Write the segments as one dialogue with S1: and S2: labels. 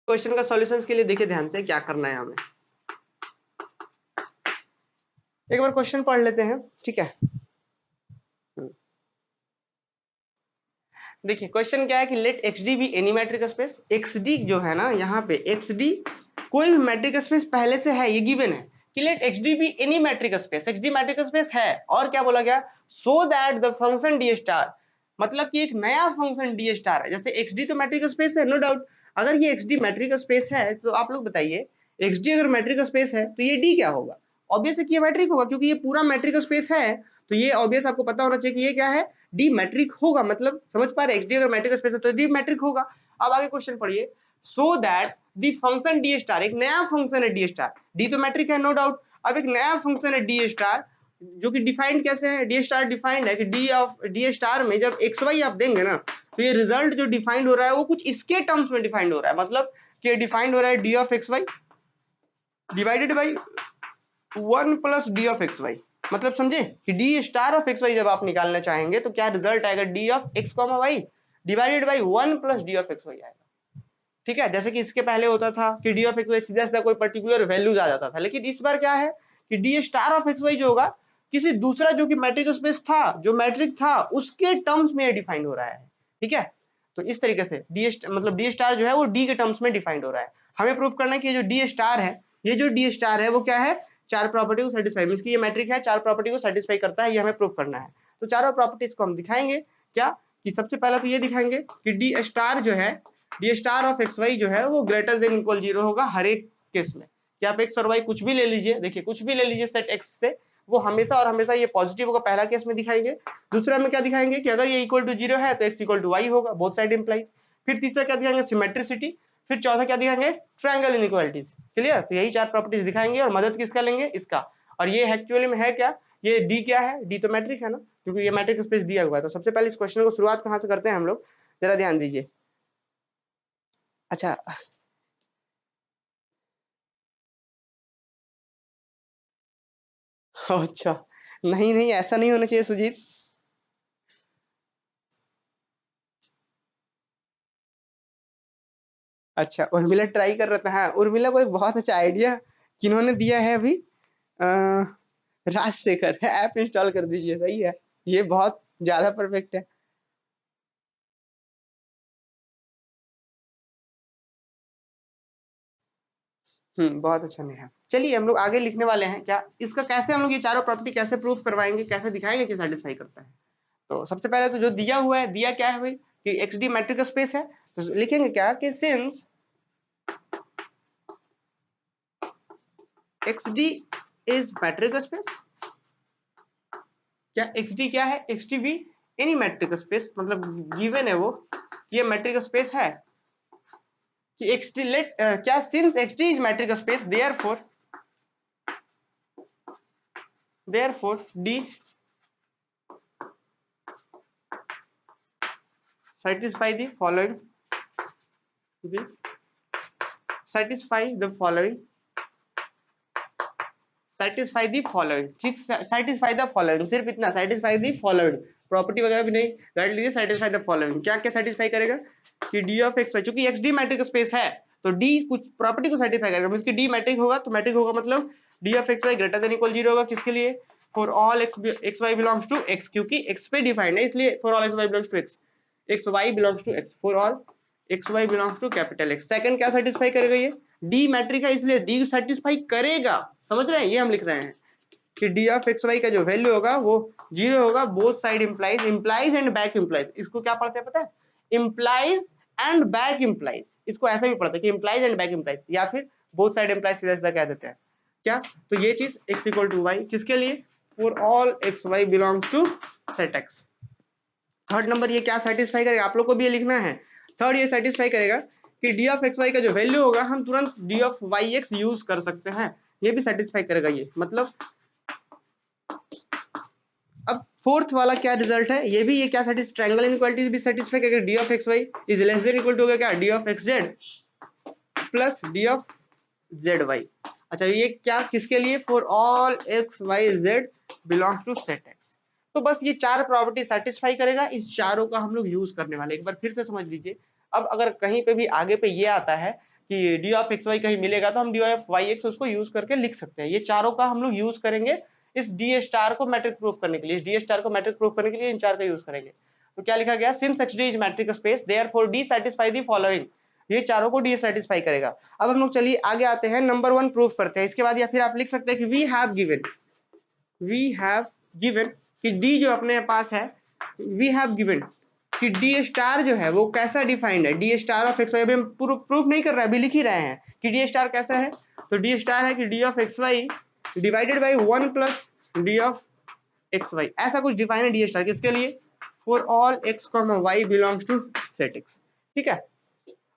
S1: Question का solutions के लिए देखिए ध्यान से क्या करना है हमें। एक बार क्वेश्चन पढ़ लेते हैं, ठीक है। देखिए क्वेश्चन क्या है कि let XD be any metric space. XD जो है ना यहाँ पे XD कोई भी मैट्रिक स्पेस पहले से है, ये गिवन है कि let XD be any metric space. XD metric space है और क्या बोला गया, so that the function D star, मतलब कि एक नया फंक्शन डी स्टार है। जैसे XD तो मैट्रिक स्पेस है, नो डाउट। अगर ये XD मैट्रिक स्पेस है तो आप लोग बताइए XD अगर मैट्रिक स्पेस है तो ये D क्या होगा? ऑब्वियस है कि ये मैट्रिक होगा, क्योंकि ये पूरा मैट्रिक स्पेस है तो ये ऑब्वियस आपको पता होना चाहिए कि ये क्या है, डी मैट्रिक होगा। मतलब समझ पा रहे, XD अगर मैट्रिक स्पेस है तो डी मैट्रिक होगा। अब आगे क्वेश्चन पढ़िए, सो that the function D star, एक नया फंक्शन है डी स्टार। डी तो मैट्रिक है, नो डाउट। अब एक नया फंक्शन है डी स्टार जो कि डिफाइंड कैसे है, डी स्टार डिफाइंड है कि डी स्टार में जब XY आप देंगे ना तो ये रिजल्ट जो डिफाइंड हो रहा है वो कुछ इसके टर्म्स में डिफाइंड हो रहा है। मतलब कि डिफाइंड हो रहा है D of XY divided by 1 plus D of XY। मतलब समझे कि डी स्टार ऑफ XY जब आप निकालना चाहेंगे तो क्या रिजल्ट आएगा, D of x, y divided by 1 plus D of XY आएगा। ठीक है, जैसे कि इसके पहले होता था कि डी ऑफ XY सीधा सीधा कोई पर्टिकुलर वैल्यूज आ जाता था, लेकिन इस बार क्या है कि डी स्टार ऑफ XY जो होगा किसी दूसरा जो कि मैट्रिक स्पेस था, जो मैट्रिक था उसके टर्म्स में डिफाइंड हो रहा है। ठीक है, तो इस तरीके से मतलब डी स्टार जो है वो डी के टर्म्स में डिफाइंड हो रहा है। हमें प्रूव करना है कि ये जो डी स्टार है, ये जो डी स्टार है वो क्या है, चार प्रॉपर्टी को सेटिस्फाई, मींस कि ये मैट्रिक है चार प्रॉपर्टी को सेटिस्फाई करता है, ये हमें प्रूव करना है। तो चारों प्रॉपर्टीज को हम दिखाएंगे क्या, कि सबसे पहला तो ये दिखाएंगे कि डी स्टार जो है, डी स्टार ऑफ XY जो है वो ग्रेटर देन इक्वल 0 होगा हर एक केस में। कि आप x और y कुछ भी ले लीजिए, देखिए कुछ भी ले लीजिए सेट x से, वो हमेशा और हमेशा ये पॉजिटिव होगा, पहला केस में दिखाएंगे। दूसरा में क्या दिखाएंगे कि अगर ये इक्वल टू 0 है तो x इक्वल टू y होगा, बोथ साइड इंप्लाइज। फिर तीसरा क्या दिखाएंगे, सिमेट्रिसिटी। फिर चौथा क्या दिखाएंगे, ट्रायंगल इनइक्वालिटीज। क्लियर, तो यही चार प्रॉपर्टीज दिखाएंगे और मदद किसका लेंगे, इसका। और ये एक्चुअली में है क्या, ये डी क्या है, डी तो मैट्रिक है ना, क्योंकि ये मैट्रिक स्पेस दिया हुआ है। तो सबसे पहले इस क्वेश्चन को शुरुआत कहां से करते हैं हम लोग, जरा ध्यान दीजिए। अच्छा अच्छा, नहीं नहीं ऐसा नहीं होना चाहिए सुजीत। अच्छा उर्मिला ट्राई कर रहा था, हाँ उर्मिला को एक बहुत अच्छा आइडिया किन्होंने दिया है अभी, राजशेखर है, ऐप इंस्टॉल कर दीजिए, सही है, ये बहुत ज्यादा परफेक्ट है। बहुत अच्छा नहीं है। चलिए हम लोग आगे लिखने वाले हैं क्या, इसका कैसे हम लोग ये चारों प्रॉपर्टी कैसे प्रूफ करवाएंगे, कैसे दिखाएंगे कि सेटिस्फाई करता है। तो सबसे पहले तो जो दिया हुआ है, दिया क्या है भाई कि XD मैट्रिक स्पेस है, तो लिखेंगे क्या कि since XD is matric space, क्या XD क्या है, XD भी एनी मैट्रिक स्पेस, मतलब गिवन है वो ये मैट्रिक स्पेस है कि XD लेट क्या, since XD is matric space therefore D satisfy the following, satisfy the following, satisfy the following, ठीक, satisfy the following, सिर्फ इतना, satisfy the following, प्रॉपर्टी वगैरह भी नहीं, राइट लीजिए, satisfy the following। क्या क्या satisfy करेगा कि D of XY, चूंकि XD मैट्रिक स्पेस है तो D कुछ प्रॉपर्टी को satisfy करेगा, मींस कि D मैट्रिक होगा तो मैट्रिक होगा मतलब D of XY greater than equal 0 होगा, किसके लिए, for all XY belongs to X, क्योंकि X पे डिफाइंड है इसलिए for all XY belongs to X, XY belongs to X, for all XY belongs to capital X। Second क्या satisfy करेगा, ये D मैट्रिक है इसलिए D सेटिस्फाई करेगा, समझ रहे हैं, ये हम लिख रहे हैं कि D ऑफ XY का जो वैल्यू होगा वो 0 होगा, both side implies, implies and back implies. इसको क्या पढ़ते हैं पता है, इंप्लाइज एंड बैक इंप्लाइज, इसको ऐसा भी पढ़ते हैं कि इंप्लाइज एंड बैक इंप्लाइज, या फिर बोथ साइड इंप्लाइज सीधा सीधा कह देते हैं क्या। तो ये चीज x इक्वल टू y किसके लिए, for all XY belongs to set X। Third number ये क्या सेटिस्फाई करेगा, आप लोग को भी ये लिखना है। थर्ड ये सेटिस्फाई करेगा कि D ऑफ XY का जो वैल्यू होगा हम तुरंत D ऑफ YX यूज कर सकते हैं, ये भी सेटिस्फाई करेगा ये। मतलब अब फोर्थ वाला क्या रिजल्ट है, ये भी ये क्या सेटिस्फाई, ट्रायंगल इनइक्वालिटी भी सेटिस्फाई करेगा। D of XY is less than equal to होगा क्या, D of XZ plus D of ZY। अच्छा ये क्या किसके लिए, for all XYZ belongs to set X। तो बस ये चार प्रॉपर्टी सेटिस्फाई करेगा, इस चारों का हम लोग यूज करने वाले। एक बार फिर से समझ लीजिए, अब अगर कहीं पे भी आगे पे ये आता है कि डी ऑफ एक्स वाई कहीं मिलेगा तो हम डी ऑफ वाई एक्स उसको यूज करके लिख सकते हैं। ये चारों का हम लोग यूज करेंगे इस डी स्टार को मैट्रिक प्रूफ करने के लिए, इस डी स्टार को मैट्रिक प्रूफ करने के लिए इन चार का यूज करेंगे। तो क्या लिखा गया, since x D is matric space therefore D satisfy the following, ये चारों को डी सैटिस्फाई करेगा। अब हम लोग चलिए आगे आते हैं, नंबर 1 प्रूफ करते हैं। इसके बाद या फिर आप लिख सकते हैं कि वी हैव गिवन कि डी जो अपने पास है, वी हैव गिवन कि डी स्टार जो है वो कैसा डिफाइंड है, D star of x Y. अभी हम प्रूफ नहीं कर रहे हैं, अभी लिख ही रहे हैं कि डी स्टार कैसा है। तो डी स्टार है कि D of x Y divided by 1 plus D of x Y, ऐसा कुछ डिफाइन है डी स्टार किसके लिए, for all X comma Y belongs to set X. ठीक है,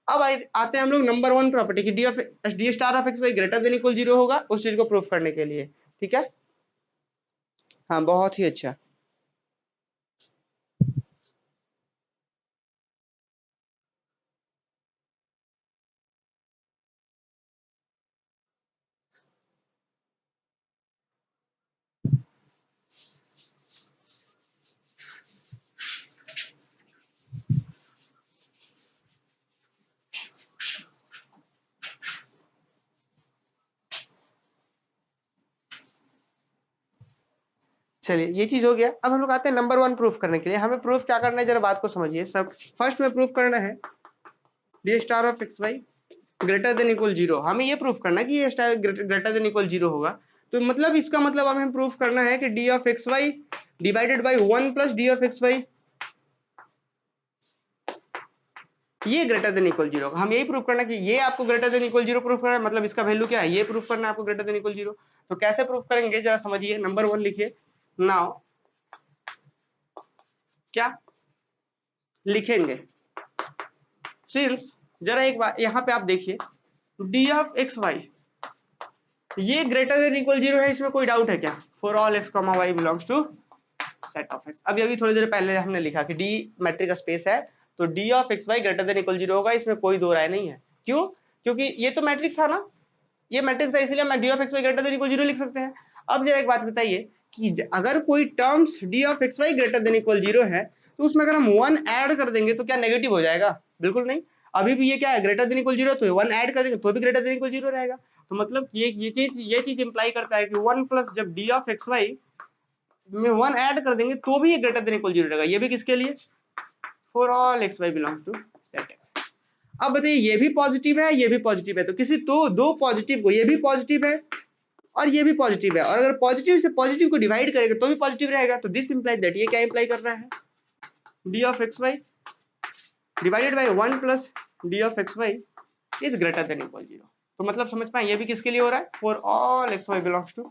S1: अब आते हैं हम लोग नंबर 1 प्रॉपर्टी की D star of x Y greater than equal 0 होगा, उस चीज को प्रूफ करने के लिए। ठीक है, हाँ बहुत ही अच्छा। चलिए ये चीज हो गया। अब हम लोग आते हैं नंबर 1 प्रूफ करने के लिए। हमें प्रूफ क्या करना है, जरा बात को समझिए। सब फर्स्ट में प्रूफ करना है D star of x Y greater than equal 0। हमें ये प्रूफ करना है कि ये स्टार ग्रेटर देन इक्वल 0 होगा। तो मतलब इसका मतलब हमें प्रूफ करना है कि D of x Y divided by 1 plus D of x Y ये ग्रेटर देन इक्वल 0। हम यही प्रूफ करना है कि ये आपको ग्रेटर देन इक्वल 0 प्रूफ करना है, मतलब इसका वैल्यू क्या है, ये प्रूफ करना है आपको ग्रेटर देन इक्वल 0। तो कैसे प्रूफ करेंगे जरा समझिए। नंबर 1 लिखिए। नाउ क्या लिखेंगे, सिंस जरा एक बात यहाँ पे आप देखिए, डी ऑफ एक्स वाई ये ग्रेटर देन इक्वल 0 है, इसमें कोई डाउट है क्या, for all X comma Y belongs to set of X. अभी थोड़ी देर पहले हमने लिखा कि डी मैट्रिक स्पेस है तो D of x Y greater than equal 0 होगा, इसमें कोई दो राय नहीं है। क्यों, क्योंकि ये तो मैट्रिक्स था ना, ये मैट्रिक्स है, इसलिए मैं D of x Y greater than equal 0 लिख सकते हैं। अब जरा एक बात बताइए कि अगर कोई terms D of x Y greater than equal 0 है तो उसमें अगर हम 1 ऐड कर देंगे तो क्या नेगेटिव हो जाएगा, बिल्कुल नहीं। अभी भी ये क्या है, ग्रेटर देन इक्वल 0, तो 1 ऐड कर देंगे तो भी ग्रेटर देन इक्वल 0 रहेगा। तो मतलब ये चीज इंप्लाई करता है कि 1 प्लस जब डी ऑफ एक्स वाई में 1 ऐड कर देंगे तो भी ये ग्रेटर देन इक्वल 0 रहेगा। ये भी किसके लिए, for all x Y belongs to set X. अब बताइए ये भी पॉजिटिव है, ये भी पॉजिटिव है, तो किसी दो पॉजिटिव को, ये भी पॉजिटिव है और ये भी पॉजिटिव है, और अगर पॉजिटिव से पॉजिटिव को डिवाइड करेंगे तो भी पॉजिटिव रहेगा। तो दिस इंप्लाइज दैट, ये क्या इंप्लाई कर रहा है, D of x Y divided by 1 plus D of x Y is greater than equal 0। तो मतलब समझ पाए ये भी किसके लिए हो रहा है, for all x Y belongs to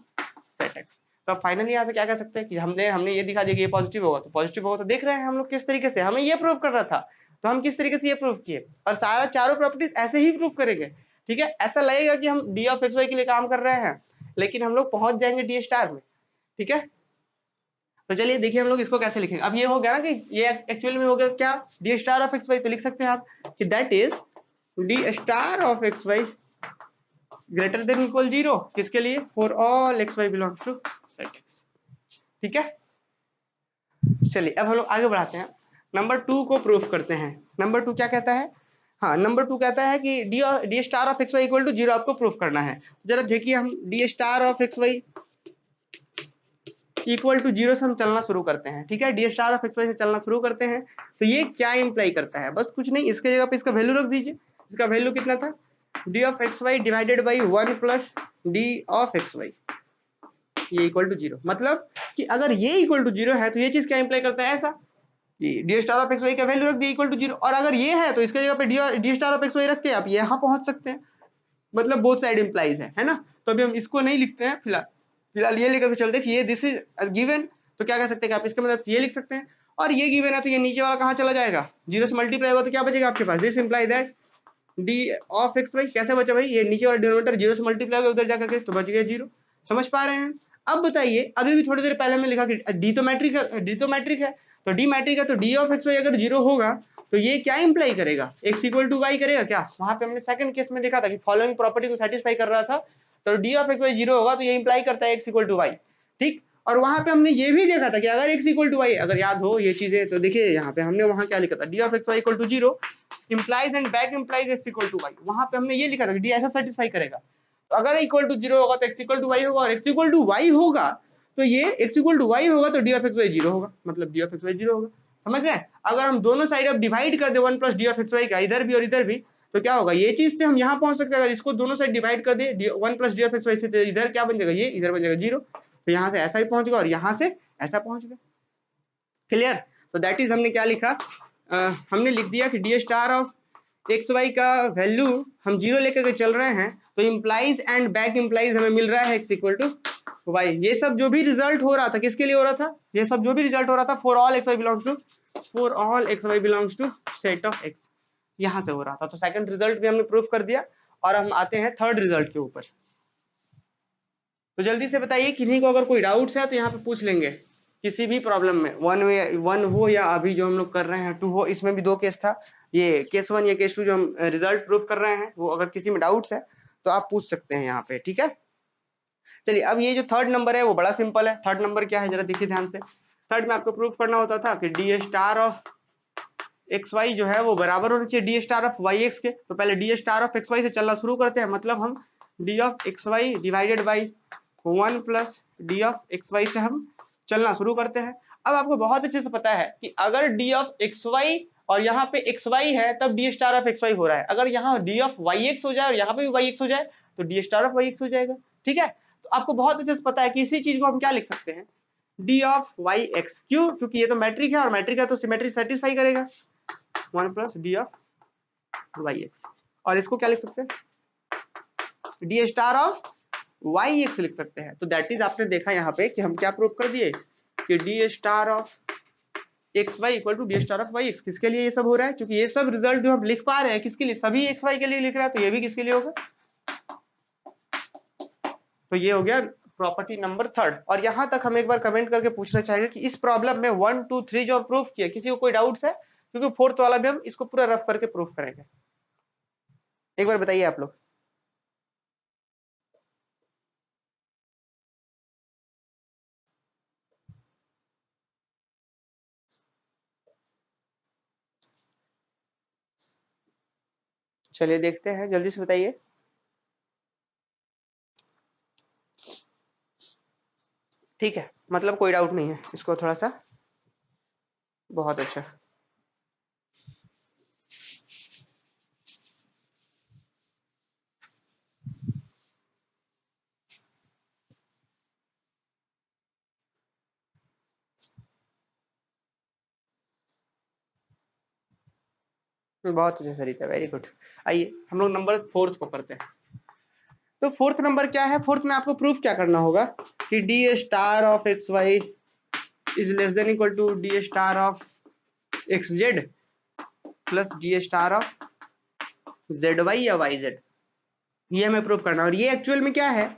S1: set X. तो फाइनली यहाँ से क्या कह सकते हैं कि हमने ये दिखा दिया कि ये पॉजिटिव होगा, तो पॉजिटिव होगा। तो देख रहे हैं हम लोग किस तरीके से, हमें ये प्रूव कर रहा था तो हम किस तरीके से ये प्रूव किए, और सारा चारों प्रॉपर्टीज ऐसे ही प्रूव करेंगे। ठीक है, ऐसा लगेगा कि हम डी ऑफ एक्स वाई के लिए काम कर रहे हैं, लेकिन हम लोग पहुंच जाएंगे डी स्टार में। ठीक है, तो चलिए देखिए हम लोग इसको कैसे लिखेंगे। अब ये हो गया ना कि ये एक्चुअली में हो गया क्या, D star of x Y. तो लिख सकते हैं आप कि that is D star of x Y greater than equal 0 किसके लिए, for all x Y belongs to set X. ठीक है, चलिए अब हम लोग आगे बढ़ाते हैं, नंबर 2 को प्रूफ करते हैं। नंबर 2 क्या कहता है, हाँ नंबर 2 कहता है कि D star of x Y equal to 0 आपको प्रूफ करना है। जरा देखिए हम D star of x Y equal to 0 से हम चलना शुरू करते हैं। ठीक है, D star of x Y से चलना शुरू करते हैं। तो ये क्या इंप्लाई करता है, बस कुछ नहीं, इसके जगह पे इसका वैल्यू रख दीजिए। इसका वैल्यू कितना था, D of x Y divided by 1 plus D of x Y ये इक्वल टू 0। मतलब कि अगर ये इक्वल टू 0 है तो ये चीज क्या इंप्लाई करता है, ऐसा कि D star of x Y का वैल्यू रख दिया इक्वल टू 0, और अगर ये है तो इसके जगह पे D star of x Y रख के आप यहाँ पहुंच सकते हैं। मतलब बोथ साइड इंप्लाइज है ना। तो अभी हम इसको नहीं लिखते हैं, फिलहाल ये लेकर चलते हैं कि ये दिस इज गिवन। तो क्या कह सकते हैं कि आप इसके मतलब ये लिख सकते हैं, और ये गिवन है तो ये नीचे वाला कहाँ चला जाएगा, 0 से मल्टीप्लाई होगा तो क्या बचेगा आपके पास, this imply that D of x Y कैसे बचा भाई, ये नीचे वाला डिनोमिनेटर 0 से मल्टीप्लाई होगा उधर जाकर के, तो बच गया 0। समझ पा रहे हैं। अब बताइए, अभी भी थोड़ी देर पहले हमने लिखा कि डी तो मैट्रिक है, तो डी मैट्रिक है तो डी ऑफ एक्स वाई अगर 0 होगा तो ये क्या इंप्लाई करेगा, x इक्वल टू वाई करेगा क्या। वहां पे हमने सेकंड केस में देखा था कि फॉलोइंग प्रॉपर्टी को सेटिस्फाई कर रहा था, तो डी ऑफ एक्स वाई 0 होगा तो ये इंप्लाई करता है x इक्वल टू वाई। ठीक, और वहां पे हमने ये भी देखा था कि अगर x इक्वल टू वाई, अगर याद हो ये चीजें तो देखिए यहाँ पे हमने वहां क्या लिखा था, D of x Y equal to 0 implies and back implies x equal to Y, वहां पे हमने ये लिखा था कि डी ऐसा सेटिस्फाई करेगा। तो अगर इक्वल टू 0 होगा तो x इक्वल टू वाई होगा, और x इक्वल टू वाई होगा तो ये x इक्वल टू वाई होगा तो डी ऑफ एक्स वाई 0 होगा, मतलब डी ऑफ एक्स वाई 0 होगा। समझ रहे हैं? अगर हम दोनों साइड अब डिवाइड कर दे 1 plus D of x Y का, इधर भी और इधर भी, तो क्या होगा, ये चीज से हम यहाँ पहुंच सकते हैं। अगर इसको दोनों साइड डिवाइड कर दे 1 plus D of x Y से, तो इधर क्या बन जाएगा, ये इधर बन जाएगा 0, तो यहाँ से ऐसा ही पहुंच गया और यहाँ से ऐसा पहुंच गया। क्लियर? तो दैट इज हमने क्या लिखा, हमने लिख दिया कि D star of x Y का वैल्यू हम 0 लेकर के चल रहे हैं, तो इम्प्लाइज एंड बैक इम्प्लाइज हमें मिल रहा है x इक्वल टू वाई। ये सब जो भी रिजल्ट हो रहा था किसके लिए हो रहा था, ये सब जो भी रिजल्ट हो रहा था for all x Y belongs to set of X, यहाँ से हो रहा था। तो सेकंड रिजल्ट भी हमने प्रूफ कर दिया और हम आते हैं थर्ड रिजल्ट के ऊपर। तो जल्दी से बताइए, किन्हीं को अगर कोई डाउट्स है तो यहाँ पे पूछ लेंगे, किसी भी प्रॉब्लम में, 1 हो या अभी जो हम लोग कर रहे हैं 2 हो, इसमें भी 2 केस था, ये केस 1 या केस 2 जो हम रिजल्ट प्रूफ कर रहे हैं, वो अगर किसी में डाउट्स है तो आप पूछ सकते हैं यहाँ पे, ठीक है। चलिए अब ये जो थर्ड नंबर है वो बड़ा सिंपल है। थर्ड नंबर क्या है जरा देखिए ध्यान से। थर्ड में आपको प्रूफ करना होता था कि D star of x Y जो है वो बराबर होना चाहिए D star of Y X के। तो पहले D star of x Y से चलना शुरू करते हैं, मतलब हम D of x Y divided by 1 plus D of x Y से हम चलना शुरू करते हैं। अब आपको बहुत अच्छे से पता है कि अगर डी ऑफ एक्स वाई और यहाँ पे एक्स वाई है तब D star of x Y हो रहा है। अगर यहाँ डी ऑफ वाई एक्स हो जाए और यहाँ पे भी वाई एक्स हो जाए तो D star of Y X हो जाएगा, ठीक है। तो आपको बहुत अच्छे से पता है कि इसी चीज को हम क्या लिख सकते हैं, डी ऑफ वाई एक्स। क्यों? क्योंकि ये तो मैट्रिक है और मैट्रिक है तो सिमेट्री सेटिस्फाई करेगा, 1 plus D of Y X. और इसको क्या लिख सकते हैं, D star of Y X लिख सकते हैं। तो दैट इज आपने देखा यहाँ पे कि हम क्या प्रूव कर दिए कि D star of x Y equal to D star of Y X. किसके लिए ये सब हो रहा है? क्योंकि ये सब रिजल्ट जो हम लिख पा रहे हैं किसके लिए, सभी एक्स वाई के लिए लिख रहा है, तो ये भी किसके लिए होगा। तो ये हो गया प्रॉपर्टी नंबर थर्ड। और यहां तक हम एक बार कमेंट करके पूछना चाहेंगे कि इस प्रॉब्लम में 1 2 3 जो प्रूफ किया, किसी को कोई डाउट्स है? क्योंकि फोर्थ वाला भी हम इसको पूरा रफ करके प्रूफ करेंगे। एक बार बताइए आप लोग। चलिए देखते हैं, जल्दी से बताइए। ठीक है, मतलब कोई डाउट नहीं है, इसको थोड़ा सा, बहुत अच्छा। बहुत अच्छा सरिता, वेरी गुड। आइए हम लोग नंबर फोर्थ को करते हैं। तो फोर्थ नंबर क्या है, फोर्थ में आपको प्रूफ क्या करना होगा कि D star of x Y is less than equal to D star of x Z plus D star of Z Y या वाई जेड। ये हमें प्रूफ करना है। और ये एक्चुअल में क्या है,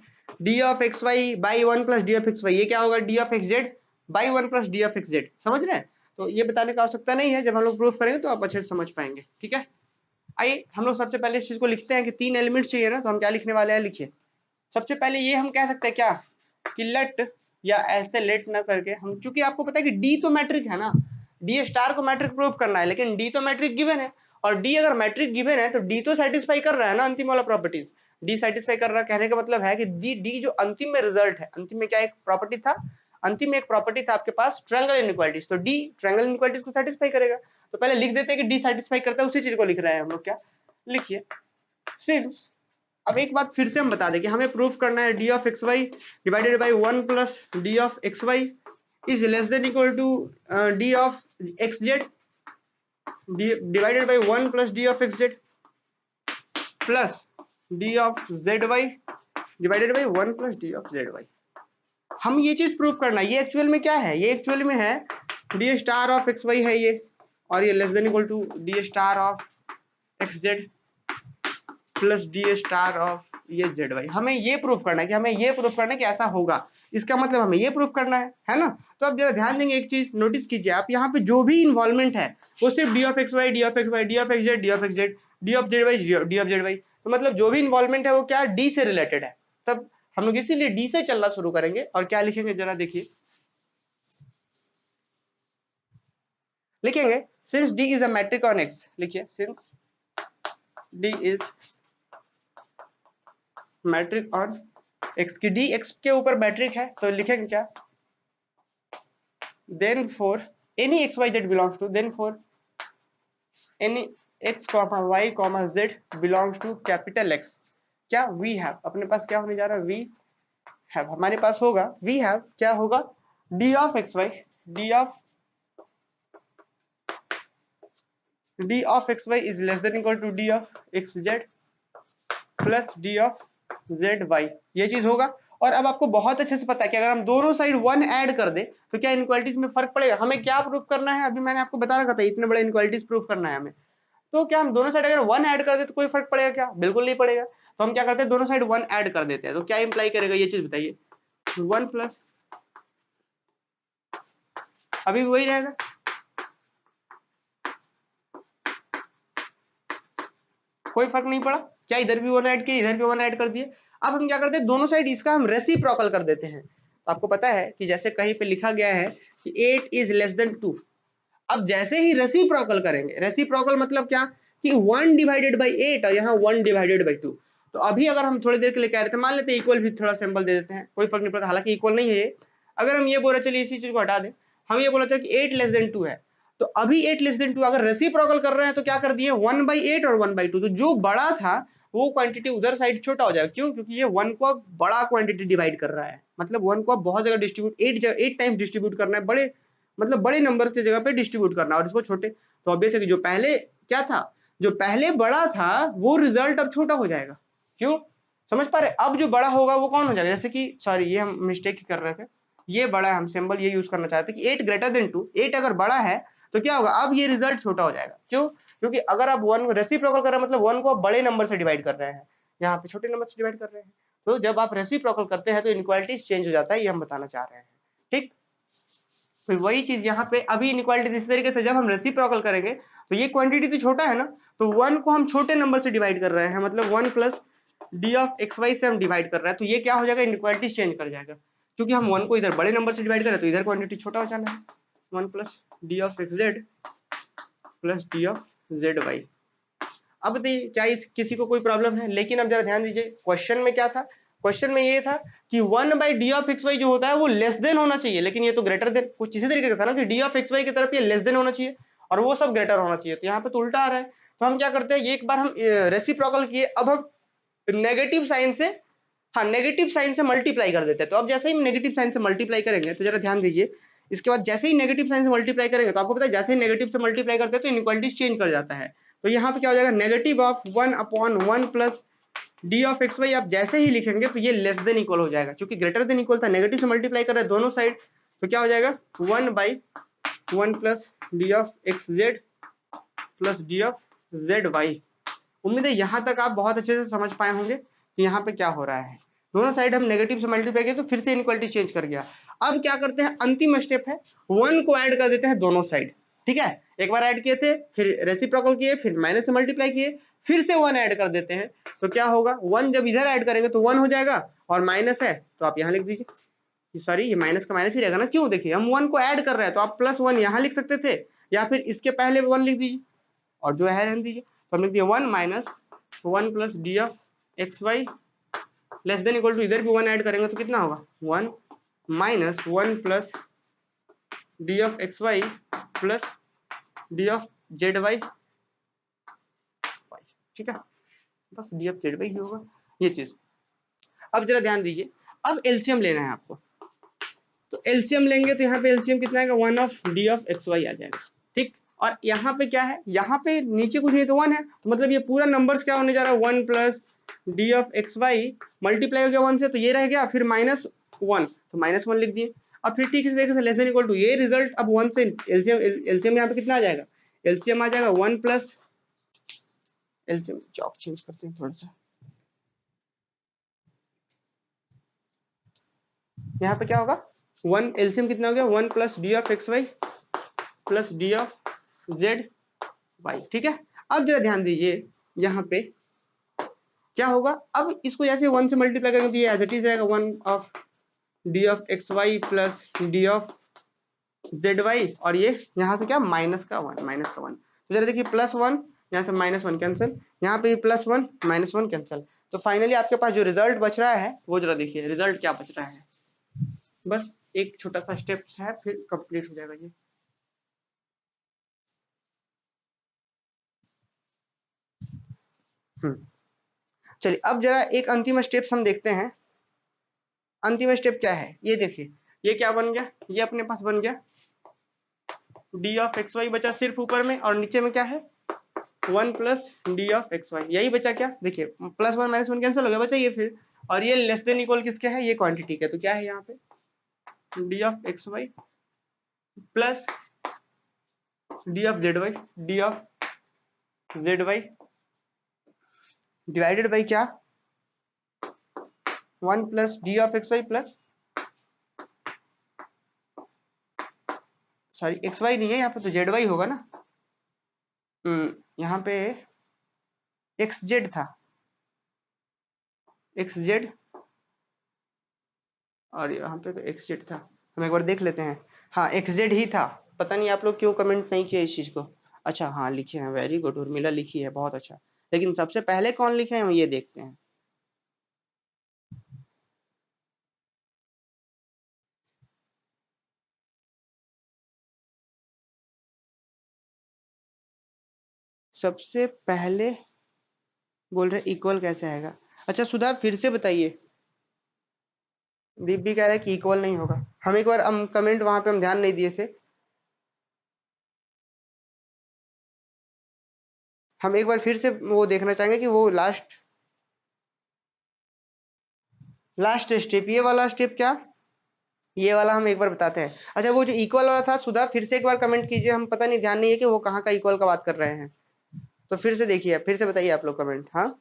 S1: D of x Y by 1 plus D of x Y. ये क्या होगा, D of x Z by 1 plus D of x Z. समझ रहे हैं? तो ये बताने की आवश्यकता नहीं है, जब हम लोग प्रूफ करेंगे तो आप अच्छे से समझ पाएंगे, ठीक है। आइए हम लोग सबसे पहले इस चीज को लिखते हैं कि 3 एलिमेंट्स चाहिए ना, तो हम क्या लिखने वाले हैं, लिखिए। सबसे पहले ये हम कह सकते हैं क्या कि लेट, या ऐसे लेट ना करके हम, चूंकि आपको पता है कि डी तो मैट्रिक है ना, डी स्टार को मैट्रिक प्रूफ करना है, लेकिन डी तो मैट्रिक गिवन है, और डी अगर मैट्रिक गिवन है तो डी तो सेटिस्फाई कर रहा है ना अंतिम वाला प्रॉपर्टीज। डी सेटिस्फाई कर रहा है, कहने का मतलब है कि डी जो अंतिम में रिजल्ट है, अंतिम में क्या एक प्रॉपर्टी था, अंतिम में एक प्रॉपर्टी था आपके पास ट्रायंगल इनइक्वालिटीज, तो डी ट्रायंगल इनइक्वालिटीज को सेटिस्फाई करेगा। तो पहले लिख देते हैं कि डी सेटिस्फाई करता है, उसी चीज को लिख रहे हैं हम लोग। क्या लिखिए, सिंस, अब एक बात फिर से हम बता दें कि हमें प्रूफ करना है D of x Y divided by 1 plus D of x Y is less than equal to D of x Z divided by 1 plus D of x Z plus D of Z Y divided by 1 plus D of Z Y. हम ये चीज proof करना है। ये actual में क्या है, ये एक्चुअल में है D star of x Y है ये, और ये less than equal to D star of x Z plus D star of ये जेड वाई। हमें ये प्रूफ करना है कि हमें ये प्रूफ करना है कि ऐसा होगा, इसका मतलब हमें ये प्रूफ करना है ना। तो अब जरा ध्यान देंगे, एक चीज नोटिस कीजिए आप, यहाँ पे जो भी इन्वॉल्वमेंट है वो सिर्फ d of x y, d of x y, d of x z, d of x z, d of Z y, d of Z y. तो मतलब जो भी इन्वॉल्वमेंट है वो क्या डी से रिलेटेड है। तब हम लोग इसीलिए डी से चलना शुरू करेंगे और क्या लिखेंगे जरा देखिए, लिखेंगे since D is a metric on X, लिखिए since D is metric on X की डी एक्स के ऊपर मैट्रिक है तो लिखेंगे क्या, then for any X Y Z belongs to, then for any x, y, z belongs to capital X, क्या we have, अपने पास क्या होने जा रहा है, वी हैव, हमारे पास होगा वी हैव, क्या होगा, d of x y, d of x Y is less than equal to d of x Z plus d of Z y, ये चीज होगा। और अब आपको बहुत अच्छे से पता है कि अगर हम दोनों साइड 1 ऐड कर दे तो क्या इनक्वालिटीज में फर्क पड़ेगा, हमें क्या प्रूफ करना है, अभी मैंने आपको बता रखा था इतने बड़े इनक्वालिटीज प्रूफ करना है हमें, तो क्या हम दोनों साइड अगर 1 ऐड कर दे तो कोई फर्क पड़ेगा क्या, बिल्कुल नहीं पड़ेगा। तो हम क्या करते हैं, दोनों साइड 1 ऐड कर देते हैं, तो क्या इंप्लाई करेगा ये चीज बताइए, 1 प्लस, अभी वही रहेगा, कोई फर्क नहीं पड़ा, क्या इधर भी 1 ऐड किया, इधर भी 1 ऐड कर दिए। अब हम क्या करते हैं, दोनों साइड इसका हम रेसिप्रोकल कर देते हैं। तो आपको पता है कि जैसे कहीं पे लिखा गया है कि 8 इज लेस देन 2, अब जैसे ही रेसिप्रोकल करेंगे, रेसिप्रोकल मतलब क्या कि 1 डिवाइडेड बाई 8 और यहाँ 1 डिवाइडेड बाई 2, तो अभी अगर हम थोड़ी देर के लिए कह रहे थे, मान लेते हैं इक्वल भी थोड़ा सिंबल दे देते हैं, कोई फर्क नहीं पड़ता, हालांकि इक्वल नहीं है ये, अगर हम ये बोल रहे, चलिए इसी चीज को हटा दें, हम ये बोला था कि 8 लेस देन 2 है, तो अभी 8 लेस देन 2 अगर रेसिप्रोकल कर रहे हैं तो क्या कर दिए, 1/8 और 1/2, तो जो बड़ा था वो क्वांटिटी उधर साइड छोटा हो जाएगा, क्यों, क्योंकि ये 1 को अब बड़ा क्वांटिटी डिवाइड कर रहा है, मतलब 1 को अब बहुत जगह डिस्ट्रीब्यूट 8 टाइम्स डिस्ट्रीब्यूट करना है, बड़े मतलब बड़े नंबर की जगह पे डिस्ट्रीब्यूट करना, और इसको छोटे, तो ऑब्वियस है कि जो पहले क्या था, जो पहले बड़ा था वो रिजल्ट अब छोटा हो जाएगा, क्यों, समझ पा रहे, अब जो बड़ा होगा वो कौन हो जाएगा, जैसे कि सॉरी ये हम मिस्टेक कर रहे थे, ये बड़ा है, हम सिंबल ये यूज करना चाहते हैं कि 8 ग्रेटर देन 2, 8 अगर बड़ा है तो क्या होगा, अब ये रिजल्ट छोटा हो जाएगा, क्यों, क्योंकि अगर आप 1 को रेसिप्रोकल कर रहे हैं मतलब 1 को बड़े नंबर से डिवाइड कर रहे हैं, यहाँ पे छोटे नंबर से डिवाइड कर रहे हैं, तो जब आप रेसिप्रोकल करते हैं तो इनइक्वालिटीज चेंज हो जाता है, ये हम बताना चाह रहे हैं, ठीक। तो वही चीज यहाँ पे अभी इनइक्वालिटी इस तरीके से, जब हम रेसिप्रोकल करेंगे तो ये क्वांटिटी तो छोटा है ना, तो 1 को हम छोटे नंबर से डिवाइड कर रहे हैं, मतलब 1 plus D of x Y से हम डिवाइड कर रहे हैं, तो ये क्या हो जाएगा, इनइक्वालिटी चेंज कर जाएगा, क्योंकि हम 1 को इधर बड़े नंबर से डिवाइड कर रहे हैं तो इधर क्वांटिटी छोटा हो जाना है, 1 plus D of x Z plus D of Z y. अब देखिए क्या इस किसी को कोई प्रॉब्लम है, लेकिन अब जरा ध्यान दीजिए क्वेश्चन में क्या था, क्वेश्चन में ये था कि 1/d ऑफ एक्स वाई जो होता है वो लेस देन होना चाहिए, लेकिन ये तो ग्रेटर देन, कुछ इसी तरीके से था ना कि d ऑफ एक्स वाई की तरफ ये लेस देन होना चाहिए और वो सब ग्रेटर होना चाहिए, तो यहाँ पे तो उल्टा आ रहा है। तो हम क्या करते हैं, ये एक बार हम रेसिप्रोकल किए, अब हम नेगेटिव साइन से, हाँ नेगेटिव साइन से मल्टीप्लाई कर देते हैं, तो अब जैसे ही नेगेटिव साइन से मल्टीप्लाई करेंगे तो जरा ध्यान दीजिए, इसके बाद जैसे ही नेगेटिव साइन से मल्टीप्लाई करेंगे तो आपको पता है जैसे ही नेगेटिव से मल्टीप्लाई करते हैं तो इनइक्वालिटीज चेंज कर जाता है, तो यहाँ पे क्या हो जाएगा, negative of 1/1 plus D of x y, आप जैसे ही लिखेंगे तो ये लेस देन इक्वल हो जाएगा, क्योंकि ग्रेटर देन इक्वल था, नेगेटिव से मल्टीप्लाई कर रहे हैं दोनों साइड, तो क्या हो जाएगा 1/1 plus D of x Z plus D of Z y. उम्मीद है यहाँ तक आप बहुत अच्छे से समझ पाए होंगे कि यहाँ पे क्या हो रहा है, दोनों साइड हम नेगेटिव से मल्टीप्लाई किए तो फिर से इनइक्वालिटी चेंज कर गया। अब क्या करते हैं, अंतिम स्टेप है 1 को ऐड कर देते हैं दोनों साइड, ठीक है, एक बार ऐड किए थे, फिर रेसिप्रोकल किए, फिर माइनस से मल्टीप्लाई किए, फिर से 1 ऐड कर देते हैं, तो क्या होगा, 1 जब इधर ऐड करेंगे तो 1 हो जाएगा, और माइनस है तो आप यहाँ लिख दीजिए, सॉरी ये माइनस का माइनस ही रहेगा ना, क्यों, देखिए हम 1 को ऐड कर रहे हैं तो आप +1 यहाँ लिख सकते थे, या फिर इसके पहले 1 लिख दीजिए और जो है रहने दीजिए, तो हम लिख दिए 1 minus 1 plus D of x y less than equal to, इधर भी 1 ऐड करेंगे तो कितना होगा, 1 minus 1 plus D of x y plus D of Z y, ठीक है, बस डी ऑफ जेड वाई ही होगा ये चीज। अब जरा ध्यान दीजिए, अब एलसीएम लेना है आपको, तो एलसीएम लेंगे तो यहाँ पे एलसीएम कितना आएगा, 1 of D of x Y आ जाएगा, ठीक, और यहाँ पे क्या है, यहाँ पे नीचे कुछ नहीं तो 1 है, तो मतलब ये पूरा नंबर्स क्या होने जा रहा है, 1 plus D of x y multiply हो गया 1 से, तो ये रह गया, फिर -1 तो -1 लिख दिए, अब फिर ठीक इसी तरीके से लेस देन इक्वल टू, ये रिजल्ट अब 1 से एलसीएम यहाँ पे कितना आ जाएगा, एलसीएम आ जाएगा 1 प्लस, एलसीएम चौक चेंज करते हैं थोड़ा सा, यहाँ पे क्या होगा 1, एलसीएम कितना हो गया 1 plus D of x y plus D of Z y, ठीक है। अब जरा ध्यान दीजिए यहाँ पे क्या होगा, अब इसको जैसे 1 से मल्टीप्लाई करेंगे तो ये एज इट इज रहेगा 1 of D of x y plus D of Z y, और ये यहाँ से क्या माइनस का 1 तो जरा देखिए +1 यहाँ से -1 कैंसिल, यहाँ पे +1 -1 कैंसिल। तो फाइनली आपके पास जो रिजल्ट बच रहा है वो जरा देखिए रिजल्ट क्या बच रहा है। बस एक छोटा सा स्टेप है फिर कंप्लीट हो जाएगा ये। चलिए अब जरा एक अंतिम स्टेप हम देखते हैं। अंतिम स्टेप क्या है ये देखिए, ये क्या बन गया, ये अपने पास बन गया डी ऑफ एक्स वाई बचा सिर्फ ऊपर में, और नीचे में क्या है 1 plus D of x y, यही बचा क्या देखिए +1 -1 कैंसिल हो गया, बचा ये फिर, और ये लेस देन इक्वल किसके है, ये क्वांटिटी का, तो क्या है यहाँ पे d of x y plus D of Z y, d of Z Y divided by क्या 1 plus D of x y plus, sorry x y नहीं है यहाँ पे तो जेड वाई होगा ना, यहाँ पे एक्स जेड था, एक्स जेड, और यहाँ पे तो एक्स जेड था, हम एक बार देख लेते हैं। हाँ एक्स जेड ही था, पता नहीं आप लोग क्यों कमेंट नहीं किए इस चीज को। अच्छा हाँ लिखे हैं, वेरी गुड, उर्मिला लिखी है, बहुत अच्छा। लेकिन सबसे पहले कौन लिखे हैं ये देखते हैं। सबसे पहले बोल रहे इक्वल कैसे आएगा। अच्छा सुधा फिर से बताइए, दीप भी कह रहा है कि इक्वल नहीं होगा, हम एक बार हम कमेंट वहां पे हम ध्यान नहीं दिए थे, हम एक बार फिर से वो देखना चाहेंगे कि वो लास्ट स्टेप, ये वाला स्टेप क्या, ये वाला हम एक बार बताते हैं। अच्छा वो जो इक्वल वाला था सुधा फिर से एक बार कमेंट कीजिए, हम पता नहीं ध्यान नहीं है कि वो कहाँ का इक्वल का बात कर रहे हैं, तो फिर से देखिए फिर से बताइए आप लोग कमेंट। हाँ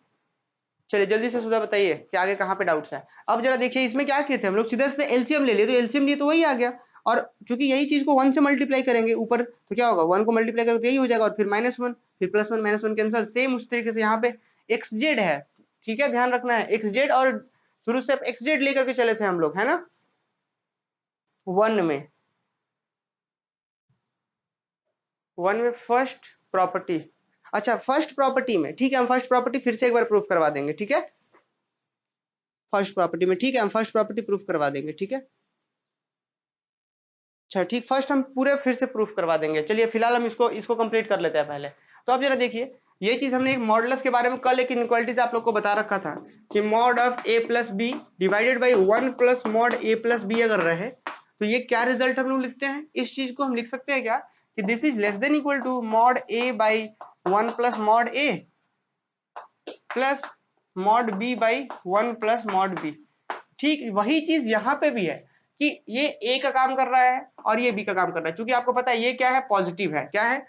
S1: चलिए जल्दी से सुधा बताइए कि आगे कहाँ पे डाउट्स है। अब जरा देखिए इसमें क्या किए थे हम लोग, सीधा सीधा एलसीएम ले लिए, तो एलसीएम लिए तो वही आ गया, और क्योंकि यही चीज को 1 से मल्टीप्लाई करेंगे ऊपर तो क्या होगा 1 को मल्टीप्लाई करेंगे तो यही हो जाएगा, और फिर -1 फिर +1 -1 कैंसिल, सेम उस तरीके से यहाँ पे एक्स जेड है, ठीक है ध्यान रखना है एक्स जेड, और शुरू से एक्स जेड लेकर के चले थे हम लोग है ना 1 में, 1 में फर्स्ट प्रॉपर्टी। अच्छा फर्स्ट प्रॉपर्टी में ठीक है, हम फर्स्ट प्रॉपर्टी फिर से एक बार प्रूफ करवा देंगे, ठीक है फर्स्ट प्रॉपर्टी में, ठीक है हम फर्स्ट प्रॉपर्टी प्रूफ करवा देंगे, ठीक है। अच्छा ठीक, फर्स्ट हम पूरे फिर से प्रूफ करवा देंगे, चलिए फिलहाल हम इसको कंप्लीट कर लेते हैं पहले। तो अब जरा देखिए ये चीज हमने एक मॉडुलस के बारे में कल एक इनइक्वालिटी आप लोग को बता रखा था कि mod of a plus b divided by 1 plus mod a plus b अगर रहे तो ये क्या रिजल्ट हम लोग लिखते हैं, इस चीज को हम लिख सकते हैं क्या कि this is less than equal to mod a by 1 plus mod a plus mod b by 1 plus mod b। ठीक वही चीज यहाँ पे भी है कि ये a का काम कर रहा है और ये b का काम कर रहा है, क्योंकि आपको पता है ये क्या है पॉजिटिव है, क्या है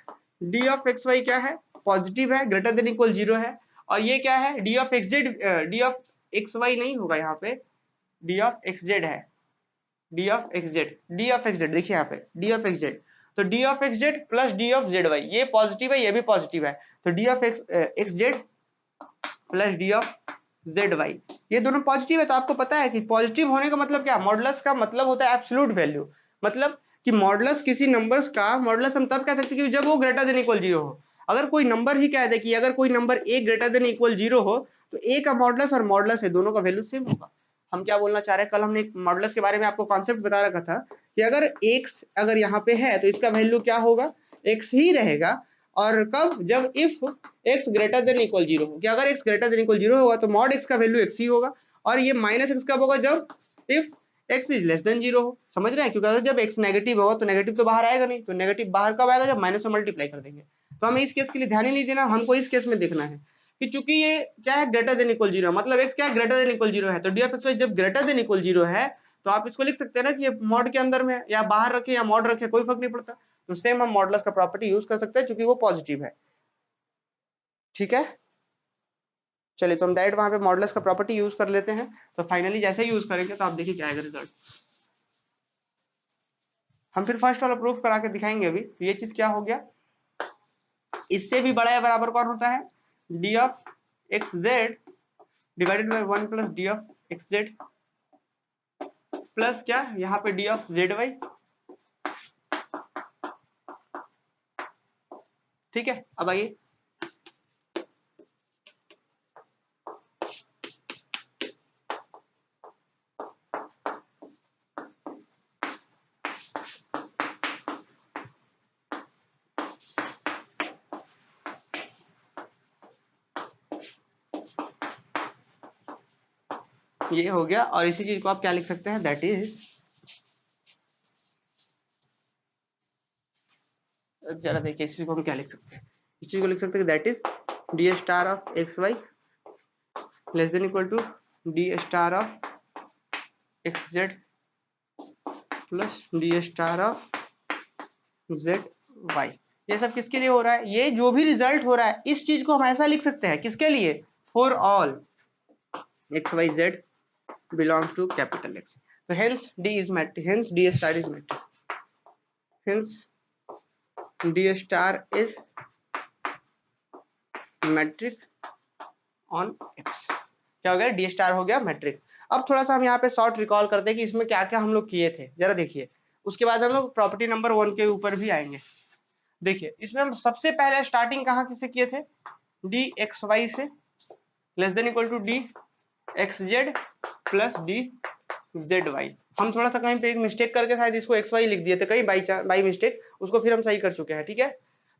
S1: d ऑफ एक्स वाई क्या है पॉजिटिव है, ग्रेटर देन इक्वल 0 है, और ये क्या है d of x z, d of x y नहीं होगा यहाँ पे, d ऑफ एक्स जेड है, d of x z, d of x z देखिए यहाँ पे d ऑफ एक्स जेड, तो d of x Z plus d of Z y, ये पॉजिटिव है ये भी पॉजिटिव है, तो d of x Z plus D of Z y, ये दोनों पॉजिटिव है। तो आपको पता है कि पॉजिटिव होने का मतलब क्या, मॉडुलस का मतलब होता है एब्सोल्यूट वैल्यू, मतलब कि मॉडुलस किसी नंबर्स का मॉडुलस हम तब कह सकते हैं कि जब वो ग्रेटर देन इक्वल 0 हो। अगर कोई नंबर ही कह दे कि अगर कोई number a greater than equal 0 हो तो a का मॉडुलस और मॉडुलस है दोनों का वैल्यू सेम होगा। हम क्या बोलना चाह रहे हैं, कल हमने एक मॉडुलस के बारे में आपको कॉन्सेप्ट बता रखा था कि अगर x अगर यहाँ पे है तो इसका वैल्यू क्या होगा, x ही रहेगा, और कब, जब if x greater than equal 0 हो, कि अगर x ग्रेटर देन इक्वल 0 होगा तो मॉड x का वैल्यू x ही होगा, और ये -x कब होगा, जब if x is less then 0 हो, समझ रहे हैं, क्योंकि अगर जब x नेगेटिव होगा तो नेगेटिव तो बाहर आएगा नहीं, तो नेगेटिव बाहर कब आएगा, जब माइनस से मल्टीप्लाई कर देंगे। तो हमें इस केस के लिए ध्यान ही नहीं देना, हमको इस केस में देखना है कि चूंकि ये क्या है ग्रेटर देन इक्वल 0, मतलब x क्या है ग्रेटर देन इक्वल 0 है, तो डी ऑफ एक्स वाई जब ग्रेटर देन इक्वल 0 है तो आप इसको लिख सकते हैं ना कि ये मॉड के अंदर में या बाहर रखे या मॉड रखे कोई फर्क नहीं पड़ता, तो सेम हम मॉडुलस का प्रॉपर्टी यूज कर सकते हैं क्योंकि वो पॉजिटिव है, ठीक है। चलिए तो हम डायरेक्ट वहां पे मॉडुलस का प्रॉपर्टी यूज कर लेते हैं, तो फाइनली जैसे ही यूज करेंगे तो आप देखिए क्या आएगा रिजल्ट। हम फिर फर्स्ट वाला प्रूफ करा के दिखाएंगे अभी, तो ये चीज क्या हो गया, इससे भी बड़ा या बराबर कौन होता है, D of x Z divided by 1 plus D of x Z plus क्या यहाँ पे डी ऑफ जेड वाई। ठीक है, अब आइए ये हो गया, और इसी चीज को आप क्या लिख सकते हैं, दैट इज, जरा देखिए इस चीज को हम क्या लिख सकते हैं, इस चीज को लिख सकते हैं that is D star of x y less than equal to D star of x Z plus D star of Z y. ये सब किसके लिए हो रहा है, ये जो भी रिजल्ट हो रहा है इस चीज को हम ऐसा लिख सकते हैं, किसके लिए, for all x Y Z belongs to capital x. तो hence d is metric, hence d star is metric, hence d star is metric on x. क्या हो गया, डी स्टार हो गया मैट्रिक। अब थोड़ा सा हम यहाँ पे शॉर्ट रिकॉल करते हैं कि इसमें क्या क्या हम लोग किए थे, जरा देखिए। उसके बाद हम लोग प्रॉपर्टी नंबर 1 के ऊपर भी आएंगे। देखिए इसमें हम सबसे पहले स्टार्टिंग कहाँ से किए थे, डी एक्स वाई से less than equal to d x Z plus d z Y. हम थोड़ा सा कहीं पे एक मिस्टेक करके शायद इसको एक्स वाई लिख दिए थे कहीं बाई मिस्टेक, उसको फिर हम सही कर चुके हैं। ठीक है,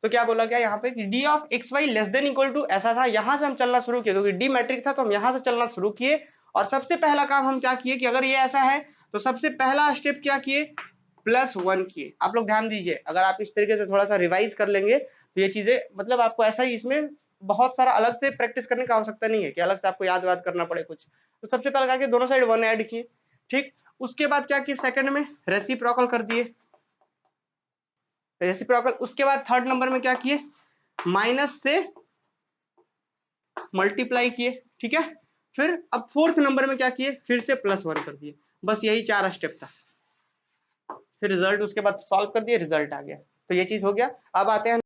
S1: तो क्या बोला गया यहाँ पे कि D of x y less than equal to, ऐसा था, यहाँ से हम चलना शुरू किए क्योंकि डी मैट्रिक था तो हम यहाँ से चलना शुरू किए। और सबसे पहला काम हम क्या किए कि अगर ये ऐसा है तो सबसे पहला स्टेप क्या किए, +1 किए। आप लोग ध्यान दीजिए, अगर आप इस तरीके से थोड़ा सा रिवाइज कर लेंगे तो ये चीजें, मतलब आपको ऐसा ही, इसमें बहुत सारा अलग से प्रैक्टिस करने की आवश्यकता नहीं है कि अलग से आपको याद वाद करना पड़े कुछ। तो सबसे पहले क्या किया, दोनों साइड 1 ऐड किए। ठीक, उसके बाद क्या किए, सेकंड में रेसिप्रोकल कर दिए, रेसिप्रोकल। उसके बाद थर्ड नंबर में क्या किए, माइनस से मल्टीप्लाई किए। ठीक है, फिर अब फोर्थ नंबर में क्या किए, फिर से +1 कर दिए। बस यही 4 स्टेप था, फिर रिजल्ट उसके बाद सॉल्व कर दिए, रिजल्ट आ गया। तो ये चीज हो गया। अब आते हैं